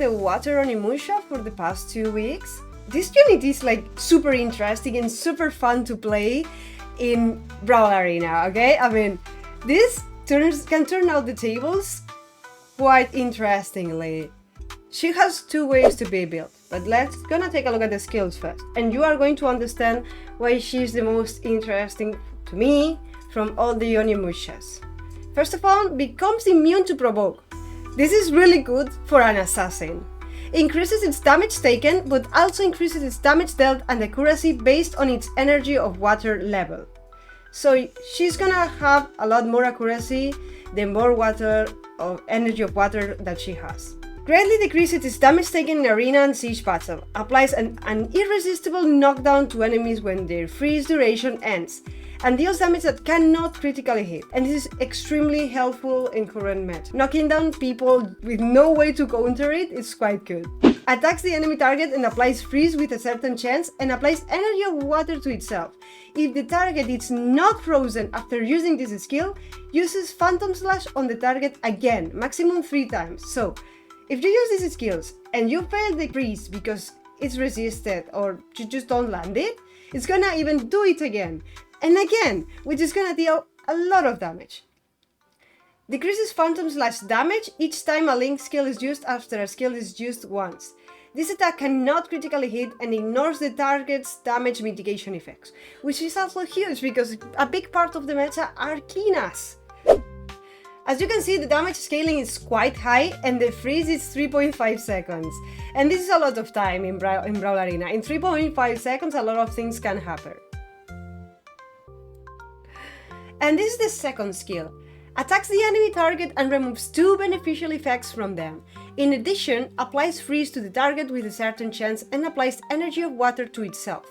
the water Onimusha for the past 2 weeks. This unit is like super interesting and super fun to play in Brawl Arena, okay? I mean, this can turn out the tables quite interestingly. She has 2 ways to be built, but let's gonna take a look at the skills first, and you are going to understand why she's the most interesting to me from all the Onimushas. First of all, becomes immune to provoke. This is really good for an assassin. Increases its damage taken, but also increases its damage dealt and accuracy based on its energy of water level. So she's gonna have a lot more accuracy the more water or energy of water that she has. Greatly decreases its damage taken in arena and siege battle. Applies an irresistible knockdown to enemies when their freeze duration ends, and deals damage that cannot critically hit. And this is extremely helpful in current meta. Knocking down people with no way to counter it is quite good. Attacks the enemy target and applies freeze with a certain chance, and applies energy of water to itself. If the target is not frozen after using this skill, uses Phantom Slash on the target again, maximum 3 times. So, if you use these skills and you fail the freeze because it's resisted or you just don't land it, it's gonna even do it again and again, which is gonna deal a lot of damage. Decreases Phantom Slash damage each time a link skill is used after a skill is used once. This attack cannot critically hit and ignores the target's damage mitigation effects, which is also huge because a big part of the meta are Kinas. As you can see, the damage scaling is quite high and the freeze is 3.5 seconds. And this is a lot of time in Brawl Arena. In 3.5 seconds, a lot of things can happen. And this is the second skill. Attacks the enemy target and removes 2 beneficial effects from them. In addition, applies freeze to the target with a certain chance and applies energy of water to itself.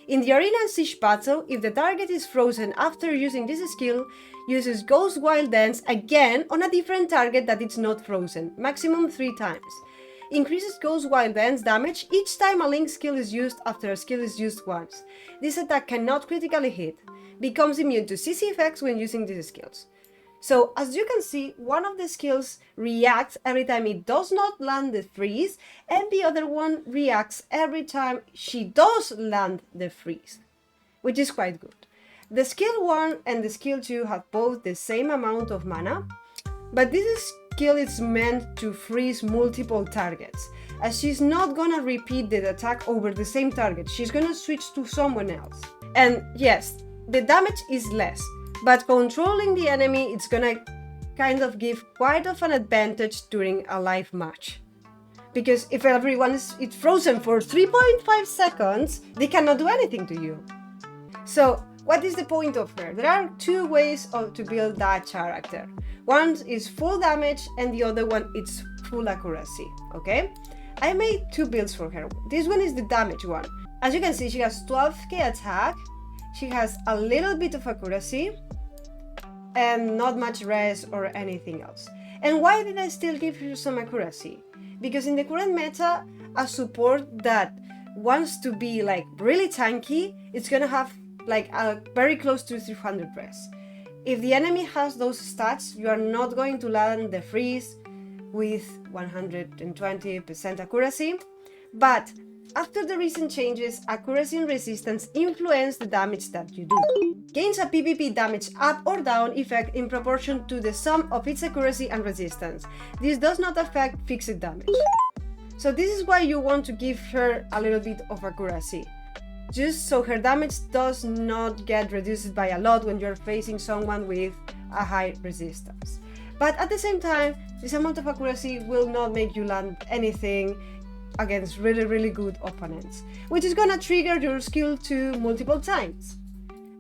In the arena and siege battle, if the target is frozen after using this skill, uses Ghost Wild Dance again on a different target that is not frozen, maximum 3 times. Increases Ghost Wild Dance damage each time a link skill is used after a skill is used once. This attack cannot critically hit. Becomes immune to CC effects when using these skills. So, as you can see, one of the skills reacts every time it does not land the freeze, and the other one reacts every time she does land the freeze, which is quite good. The skill 1 and the skill 2 have both the same amount of mana, but this skill is meant to freeze multiple targets, as she's not gonna repeat the attack over the same target, she's gonna switch to someone else. And yes, the damage is less, but controlling the enemy, it's gonna kind of give quite of an advantage during a live match. Because if everyone is frozen for 3.5 seconds, they cannot do anything to you. So, what is the point of her? There are 2 ways to build that character. One is full damage and the other one is full accuracy, okay? I made 2 builds for her. This one is the damage one. As you can see, she has 12k attack, she has a little bit of accuracy, and not much res or anything else. And why did I still give her some accuracy? Because in the current meta, a support that wants to be like really tanky, it's gonna have like a very close to 300 res. If the enemy has those stats, you are not going to land the freeze with 120% accuracy, but after the recent changes, accuracy and resistance influence the damage that you do. Gains a PvP damage up or down effect in proportion to the sum of its accuracy and resistance. This does not affect fixed damage. So this is why you want to give her a little bit of accuracy, just so her damage does not get reduced by a lot when you're facing someone with a high resistance. But at the same time, this amount of accuracy will not make you land anything against really good opponents, which is gonna trigger your skill 2 multiple times.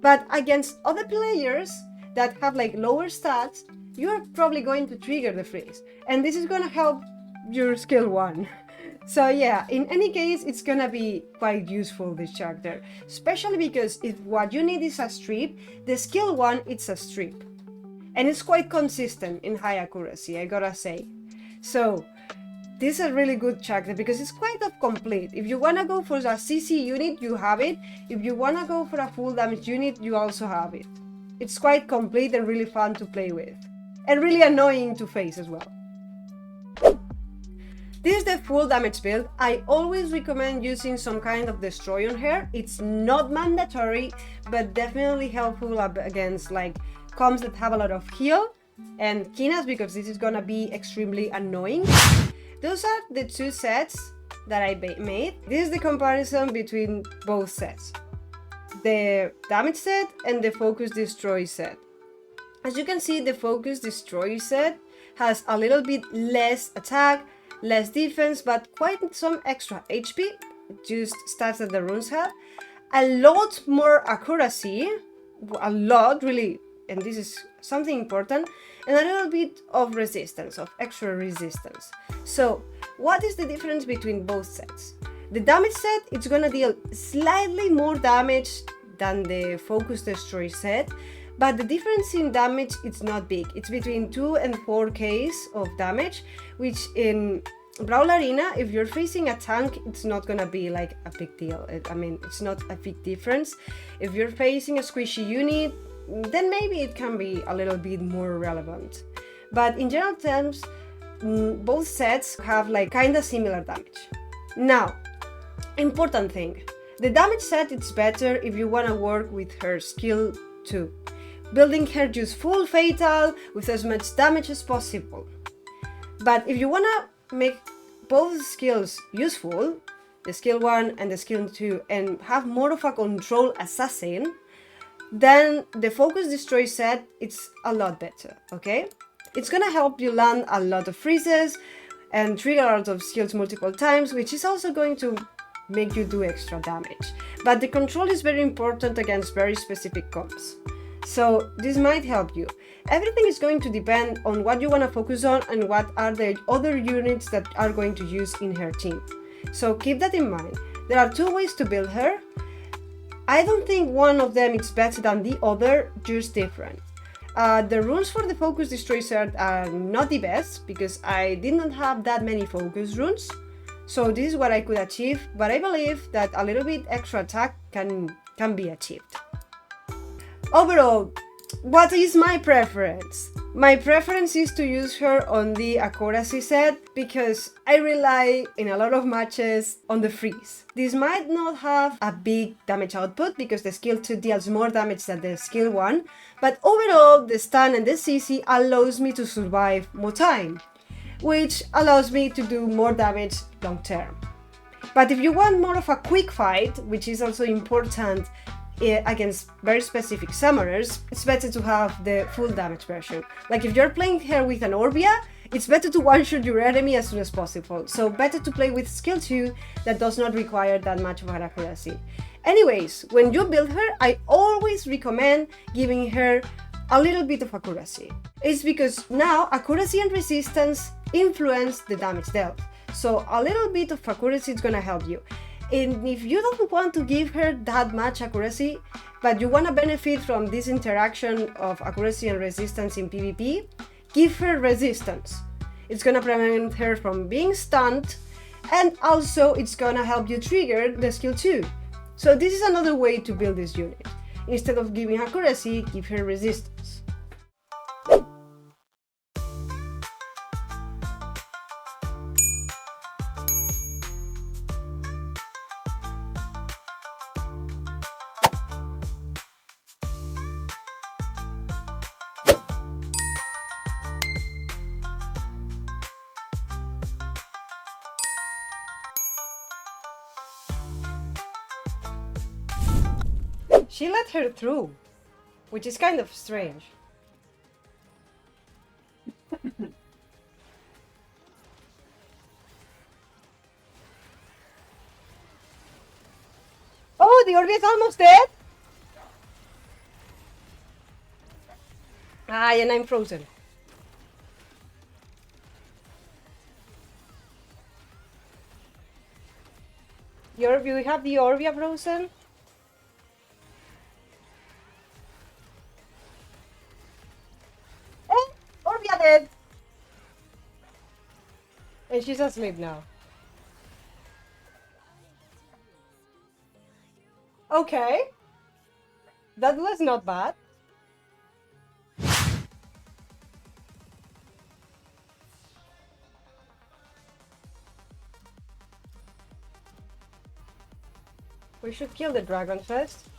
But against other players that have like lower stats, you're probably going to trigger the freeze, and this is gonna help your skill 1. So yeah, in any case, it's gonna be quite useful, this character, especially because if what you need is a strip, the skill 1 it's a strip, and it's quite consistent in high accuracy, I gotta say. So this is a really good character because it's quite complete. If you wanna go for a CC unit, you have it. If you wanna go for a full damage unit, you also have it. It's quite complete and really fun to play with, and really annoying to face as well. This is the full damage build. I always recommend using some kind of destroy on her. It's not mandatory, but definitely helpful against like comps that have a lot of heal and Kinas, because this is gonna be extremely annoying. Those are the two sets that I made. This is the comparison between both sets. The damage set and the focus destroy set. As you can see, the focus destroy set has a little bit less attack, less defense, but quite some extra HP, just stats that the runes have. A lot more accuracy, a lot really, and this is something important, and a little bit of resistance, of extra resistance. So what is the difference between both sets? The damage set, it's gonna deal slightly more damage than the focus destroy set, but the difference in damage, it's not big. It's between 2 and 4k of damage, which in Brawl Arena, if you're facing a tank, it's not gonna be like a big deal. I mean, it's not a big difference. If you're facing a squishy unit, then maybe it can be a little bit more relevant. But in general terms, both sets have like kinda similar damage. Now, important thing, the damage set it's better if you wanna work with her skill 2. Building her just full fatal with as much damage as possible. But if you wanna make both skills useful, the skill 1 and the skill 2, and have more of a control assassin, then the focus destroy set it's a lot better, okay? It's gonna help you land a lot of freezes and trigger a lot of skills multiple times, which is also going to make you do extra damage. But the control is very important against very specific comps. So this might help you. Everything is going to depend on what you want to focus on and what are the other units that are going to use in her team. So keep that in mind. There are 2 ways to build her. I don't think one of them is better than the other, just different. The runes for the focus destroy set are not the best because I did not have that many focus runes. So this is what I could achieve, but I believe that a little bit extra attack can be achieved. Overall, what is my preference? My preference is to use her on the accuracy set because I rely in a lot of matches on the freeze. This might not have a big damage output because the skill 2 deals more damage than the skill 1, but overall the stun and the CC allows me to survive more time, which allows me to do more damage long term. But if you want more of a quick fight, which is also important against very specific summoners, it's better to have the full damage version. Like if you're playing her with an Orbia, it's better to one-shot your enemy as soon as possible. So better to play with skill 2 that does not require that much of an accuracy. Anyways, when you build her, I always recommend giving her a little bit of accuracy. It's because now accuracy and resistance influence the damage dealt. So a little bit of accuracy is gonna help you. And if you don't want to give her that much accuracy, but you want to benefit from this interaction of accuracy and resistance in PvP, give her resistance. It's gonna prevent her from being stunned, and also it's gonna help you trigger the skill 2. So this is another way to build this unit. Instead of giving accuracy, give her resistance. She let her through, which is kind of strange. Oh, the Orbi is almost dead? Ah, and I'm frozen. You have the Orbia frozen? Orbia dead! And she's asleep now. Okay. That was not bad. We should kill the dragon first.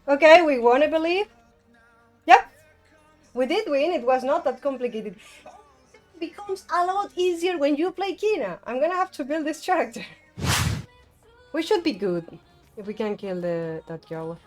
Okay, we won, I believe. Yep, we did win. It was not that complicated. It becomes a lot easier when you play Kina. I'm gonna have to build this character. We should be good if we can kill that girl.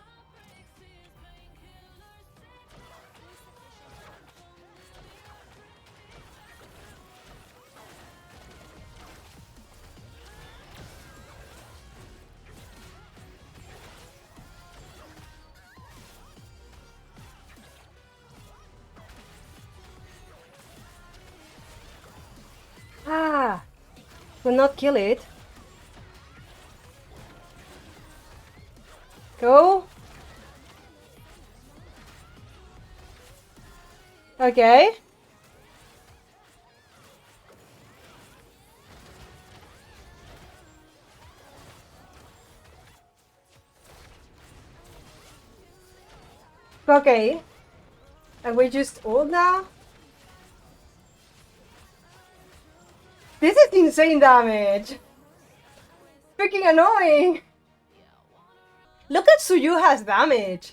Ah, will not kill it. Go. Okay. Okay. And we just ult now? This is insane damage! Freaking annoying! Look at Tsuyuha's damage!